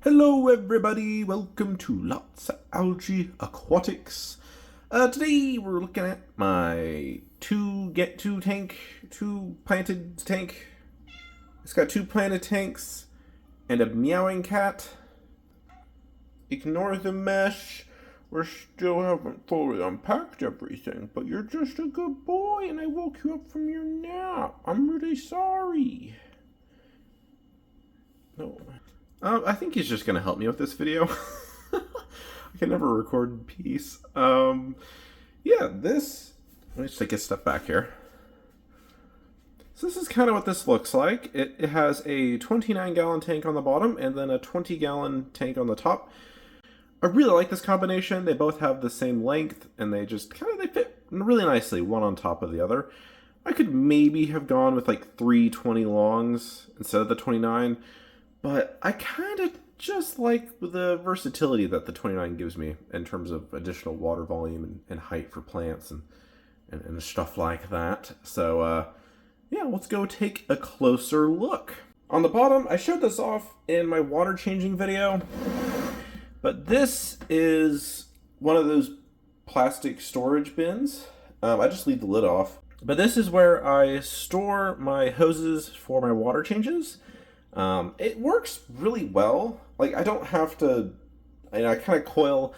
Hello everybody, welcome to Lots of Algae Aquatics. Today we're looking at my two planted tank. It's got two planted tanks and a meowing cat. Ignore the mesh. We still haven't fully unpacked everything, but you're just a good boy and I woke you up from your nap. I'm really sorry. No. I think he's just going to help me with this video. I can never record in peace. Let me just take a step back here. So this is kind of what this looks like. It has a 29-gallon tank on the bottom and then a 20-gallon tank on the top. I really like this combination. They both have the same length and they fit really nicely, one on top of the other. I could maybe have gone with like 3 20 longs instead of the 29. But I kind of just like the versatility that the 29 gives me in terms of additional water volume and height for plants and stuff like that. So, let's go take a closer look. On the bottom, I showed this off in my water changing video, but this is one of those plastic storage bins. I just leave the lid off. But this is where I store my hoses for my water changes. It works really well. Like, I don't have to, I kind of coil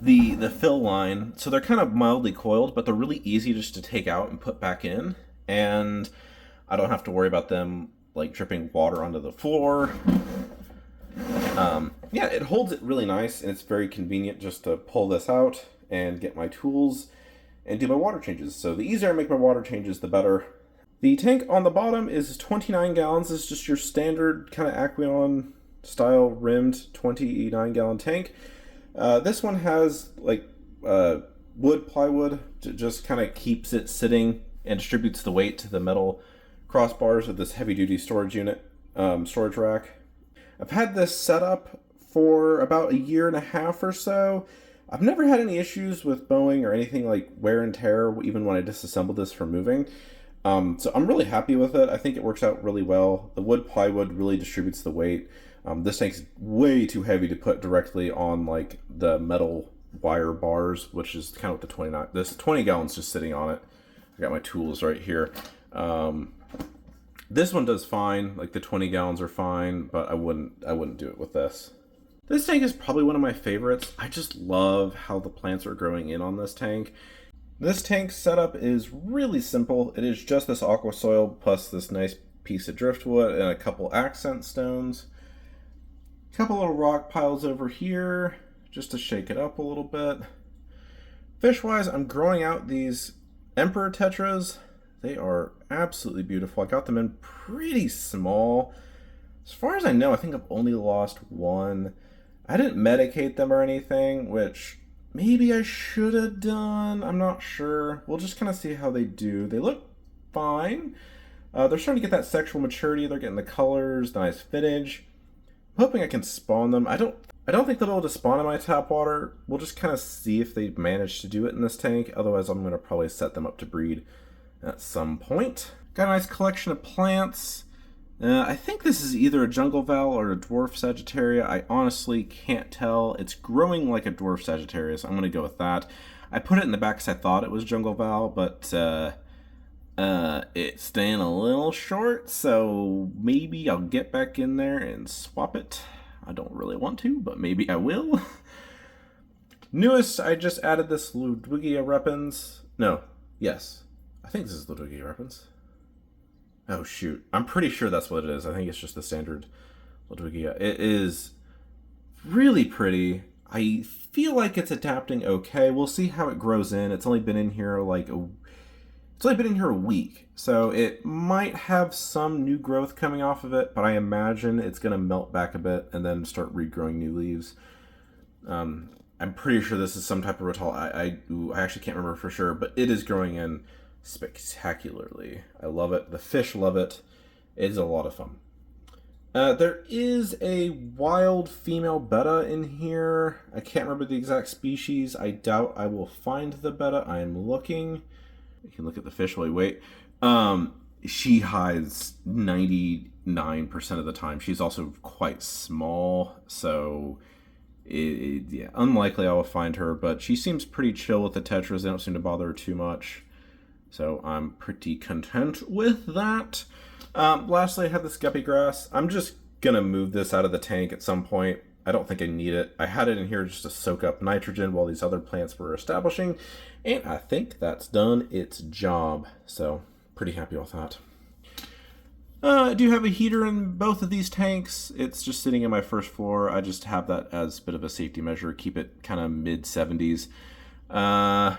the fill line, so they're kind of mildly coiled, but they're really easy just to take out and put back in, and I don't have to worry about them, like, dripping water onto the floor. It holds it really nice, and it's very convenient just to pull this out and get my tools and do my water changes. So the easier I make my water changes, the better. The tank on the bottom is 29 gallons. It's just your standard kind of Aquarium style rimmed 29-gallon tank. This one has like plywood, just kind of keeps it sitting and distributes the weight to the metal crossbars of this heavy-duty storage unit, storage rack. I've had this set up for about a year and a half or so. I've never had any issues with bowing or anything like wear and tear, even when I disassembled this for moving. So I'm really happy with it. I think it works out really well. The wood plywood really distributes the weight. This tank's way too heavy to put directly on like the metal wire bars, which is kind of what the 29. This 20 gallons just sitting on it. I got my tools right here. This one does fine. Like the 20 gallons are fine, but I wouldn't do it with this. This tank is probably one of my favorites. I just love how the plants are growing in on this tank. This tank setup is really simple. It is just this aqua soil plus this nice piece of driftwood and a couple accent stones. A couple little rock piles over here just to shake it up a little bit. Fish-wise, I'm growing out these emperor tetras. They are absolutely beautiful. I got them in pretty small. As far as I know, I think I've only lost one. I didn't medicate them or anything, which maybe I should have done. I'm not sure. We'll just kind of see how they do. They look fine. They're starting to get that sexual maturity. They're getting the colors, the nice fittage. I'm hoping I can spawn them. I don't think they'll be able to spawn in my tap water. We'll just kind of see if they manage to do it in this tank. Otherwise, I'm going to probably set them up to breed at some point. Got a nice collection of plants. I think this is either a jungle val or a dwarf Sagittaria. I honestly can't tell. It's growing like a dwarf Sagittarius. I'm going to go with that. I put it in the back because I thought it was jungle val, but it's staying a little short, so maybe I'll get back in there and swap it. I don't really want to, but maybe I will. Newest, I just added this Ludwigia repens. No, yes. I think this is Ludwigia repens. Oh shoot, I'm pretty sure that's what it is. I think it's just the standard Ludwigia. It is really pretty. I feel like it's adapting okay. We'll see how it grows in. It's only been in here a week, so it might have some new growth coming off of it, but I imagine it's going to melt back a bit and then start regrowing new leaves. I'm pretty sure this is some type of rotol. I actually can't remember for sure, but it is growing in spectacularly. I love it. The fish love it. It is a lot of fun. There is a wild female betta in here. I can't remember the exact species. I doubt I will find the betta. I am looking. You can look at the fish while you wait. she hides 99% of the time. She's also quite small, so yeah, unlikely I will find her, but she seems pretty chill with the tetras. They don't seem to bother her too much, so I'm pretty content with that. Lastly, I have this guppy grass. I'm just gonna move this out of the tank at some point. I don't think I need it. I had it in here just to soak up nitrogen while these other plants were establishing, and I think that's done its job, so pretty happy with that. I do have a heater in both of these tanks. It's just sitting in my first floor. I just have that as a bit of a safety measure, keep it kind of mid 70s. I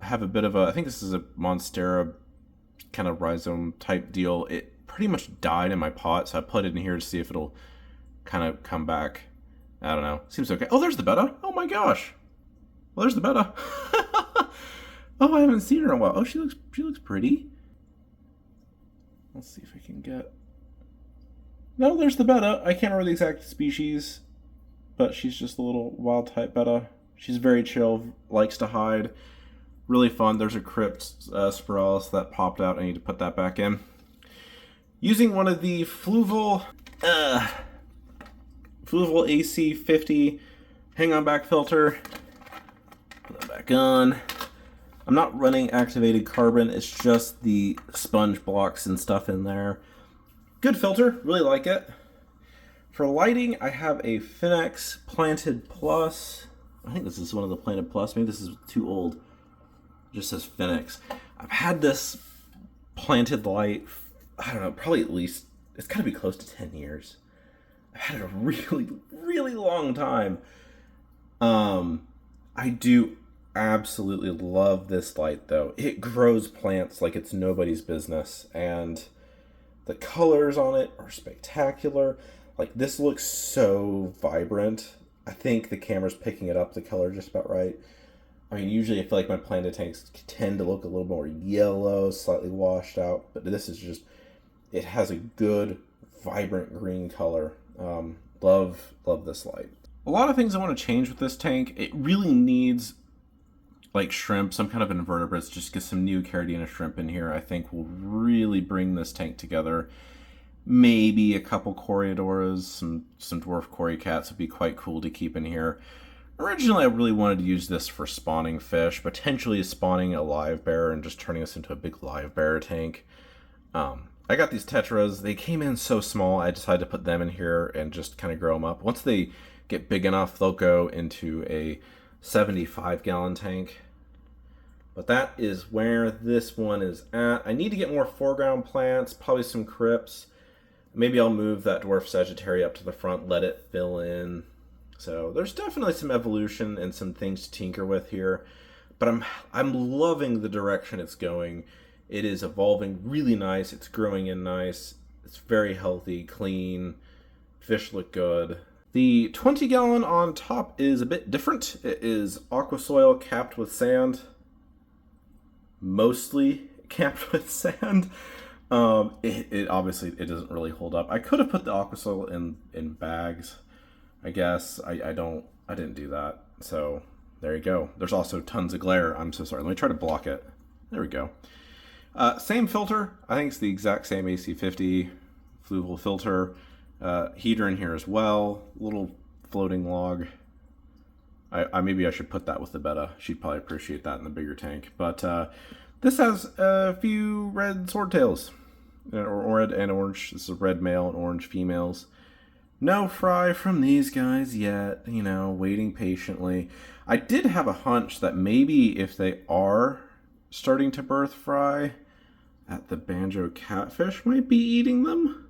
have a bit of a, I think this is a Monstera kind of rhizome type deal. It pretty much died in my pot, so I put it in here to see if it'll kind of come back. I don't know. Seems okay. Oh, there's the betta. Oh my gosh. Well, there's the betta. Oh, I haven't seen her in a while. Oh, she looks pretty. Let's see if I can get... No, there's the betta. I can't remember the exact species, but she's just a little wild type betta. She's very chill, likes to hide. Really fun. There's a crypt spiralis that popped out. I need to put that back in. Using one of the Fluval AC50 hang-on back filter. Put that back on. I'm not running activated carbon, it's just the sponge blocks and stuff in there. Good filter, really like it. For lighting, I have a Finex Planted Plus. I think this is one of the Planted Plus, maybe this is too old. It just says Finex. I've had this planted light, I don't know, probably at least, it's gotta be close to 10 years. I've had it a really, really long time. I do absolutely love this light though. It grows plants like it's nobody's business, and the colors on it are spectacular. Like, this looks so vibrant. I think the camera's picking it up, the color just about right. I mean, usually I feel like my planted tanks tend to look a little more yellow, slightly washed out, but this is just, it has a good vibrant green color. Love this light. A lot of things I want to change with this tank. It really needs like shrimp, some kind of invertebrates, just get some new Caridina shrimp in here. I think will really bring this tank together. Maybe a couple Coriodoras, some dwarf Cory cats would be quite cool to keep in here. Originally, I really wanted to use this for spawning fish, potentially spawning a live bear and just turning this into a big live bear tank. I got these tetras. They came in so small, I decided to put them in here and just kind of grow them up. Once they get big enough, they'll go into a 75-gallon tank. But that is where this one is at. I need to get more foreground plants, probably some crypts. Maybe I'll move that dwarf Sagittaria up to the front, let it fill in. So there's definitely some evolution and some things to tinker with here. But I'm loving the direction it's going. It is evolving really nice. It's growing in nice. It's very healthy, clean. Fish look good. The 20-gallon on top is a bit different. It is aqua soil capped with sand. Mostly capped with sand. It obviously it doesn't really hold up. I could have put the aqua soil in bags, I guess. I didn't do that. So there you go. There's also tons of glare. I'm so sorry. Let me try to block it. There we go. Same filter. I think it's the exact same AC50 Fluval filter. Heater in here as well. Little floating log. Maybe I should put that with the betta. She'd probably appreciate that in the bigger tank. But this has a few red swordtails, or red and orange. This is a red male and orange females. No fry from these guys yet. You know, waiting patiently. I did have a hunch that maybe if they are starting to birth fry, that the banjo catfish might be eating them.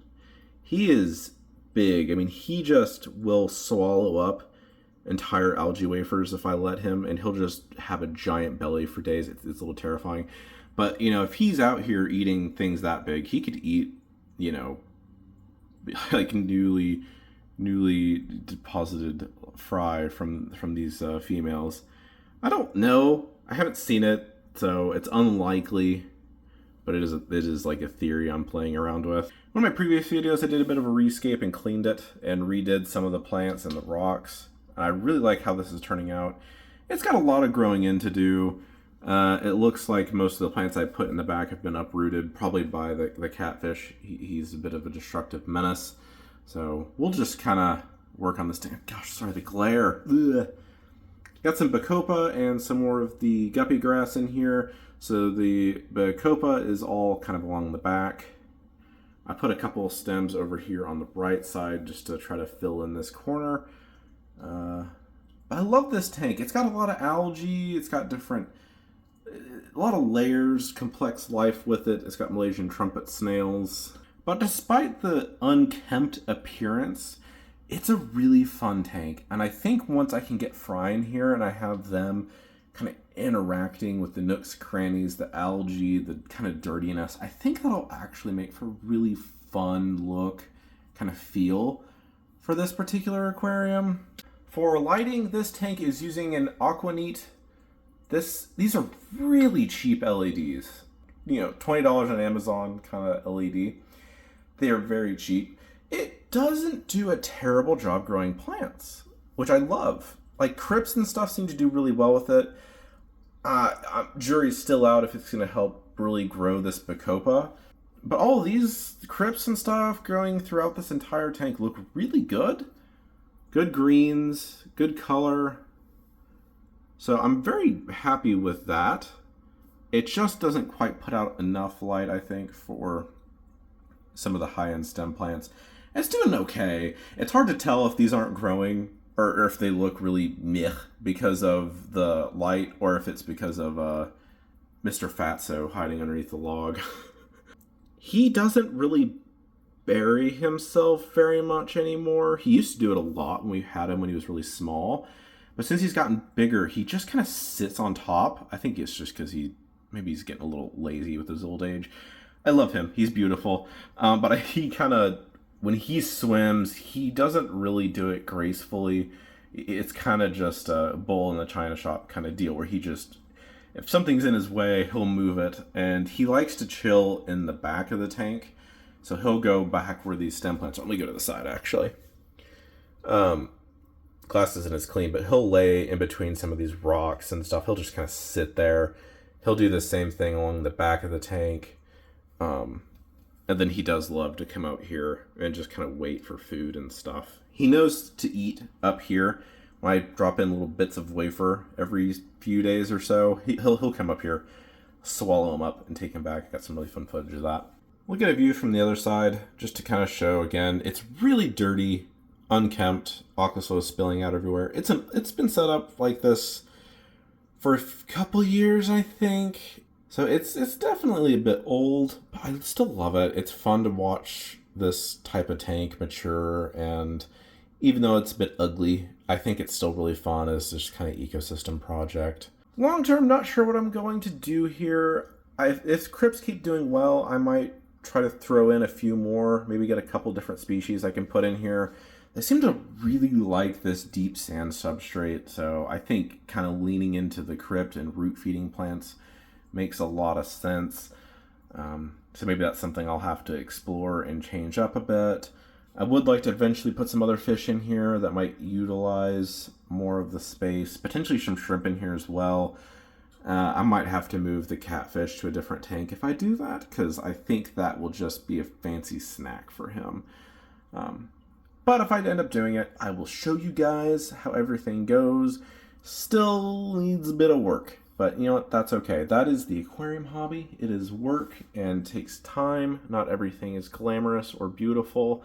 He is big. I mean, he just will swallow up entire algae wafers if I let him, and he'll just have a giant belly for days. It's a little terrifying. But, you know, if he's out here eating things that big, he could eat, you know, like newly deposited fry from these females. I don't know. I haven't seen it, so it's unlikely, but it is like a theory I'm playing around with. One of my previous videos, I did a bit of a rescape and cleaned it and redid some of the plants and the rocks. I really like how this is turning out. It's got a lot of growing in to do. It looks like most of the plants I put in the back have been uprooted, probably by the catfish. He's a bit of a destructive menace. So we'll just kind of work on this thing. Gosh, sorry, the glare. Ugh. Got some bacopa and some more of the guppy grass in here. So the bacopa is all kind of along the back. I put a couple of stems over here on the right side just to try to fill in this corner. I love this tank. It's got a lot of algae. It's got a lot of layers, complex life with it. It's got Malaysian trumpet snails. But despite the unkempt appearance, it's a really fun tank. And I think once I can get Fry in here and I have them kind of interacting with the nooks, crannies, the algae, the kind of dirtiness, I think that'll actually make for a really fun look, kind of feel for this particular aquarium. For lighting, this tank is using an Aquaneat. These are really cheap LEDs. You know, $20 on Amazon kind of LED. They are very cheap. It doesn't do a terrible job growing plants, which I love. Like crypts and stuff seem to do really well with it. Jury's still out if it's going to help really grow this bacopa. But all of these crypts and stuff growing throughout this entire tank look really good. Good greens, good color. So I'm very happy with that. It just doesn't quite put out enough light, I think, for some of the high-end stem plants. It's doing okay. It's hard to tell if these aren't growing or if they look really meh because of the light or if it's because of Mr. Fatso hiding underneath the log. He doesn't really bury himself very much anymore. He used to do it a lot when we had him when he was really small. But since he's gotten bigger, he just kind of sits on top. I think it's just because maybe he's getting a little lazy with his old age. I love him. He's beautiful. But he kind of, when he swims, he doesn't really do it gracefully. It's kind of just a bull in the china shop kind of deal where he just, if something's in his way, he'll move it. And he likes to chill in the back of the tank. So he'll go back where these stem plants are. Let me go to the side, actually. Glass isn't as clean, but he'll lay in between some of these rocks and stuff. He'll just kind of sit there. He'll do the same thing along the back of the tank. And then he does love to come out here and just kind of wait for food and stuff. He knows to eat up here. When I drop in little bits of wafer every few days or so, he'll come up here, swallow them up, and take them back. Got some really fun footage of that. We'll get a view from the other side just to kind of show again. It's really dirty, unkempt. Aqua is spilling out everywhere. It's been set up like this for a couple years, I think. So it's definitely a bit old, but I still love it. It's fun to watch this type of tank mature, and even though it's a bit ugly, I think it's still really fun as this kind of ecosystem project. Long term, not sure what I'm going to do here. If crypts keep doing well, I might try to throw in a few more, maybe get a couple different species I can put in here. They seem to really like this deep sand substrate, so I think kind of leaning into the crypt and root feeding plants makes a lot of sense. So maybe that's something I'll have to explore and change up a bit. I would like to eventually put some other fish in here that might utilize more of the space, potentially some shrimp in here as well. I might have to move the catfish to a different tank if I do that, because I think that will just be a fancy snack for him. But if I end up doing it, I will show you guys how everything goes. Still needs a bit of work, but you know what? That's okay. That is the aquarium hobby. It is work and takes time. Not everything is glamorous or beautiful.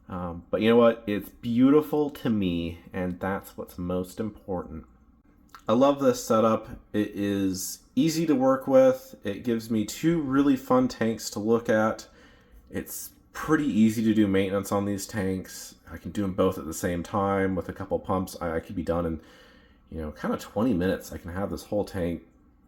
But you know what? It's beautiful to me, and that's what's most important. I love this setup. It is easy to work with. It gives me two really fun tanks to look at. It's pretty easy to do maintenance on these tanks. I can do them both at the same time with a couple pumps. I could be done in, kind of 20 minutes. I can have this whole tank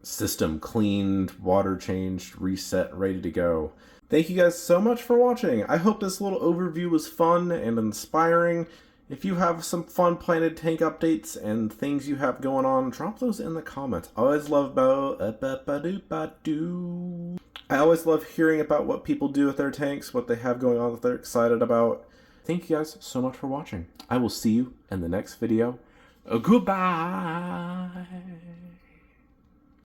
system cleaned, water changed, reset, ready to go. Thank you guys so much for watching. I hope this little overview was fun and inspiring. If you have some fun planted tank updates and things you have going on, drop those in the comments. I always love I always love hearing about what people do with their tanks, what they have going on that they're excited about. Thank you guys so much for watching. I will see you in the next video. Goodbye.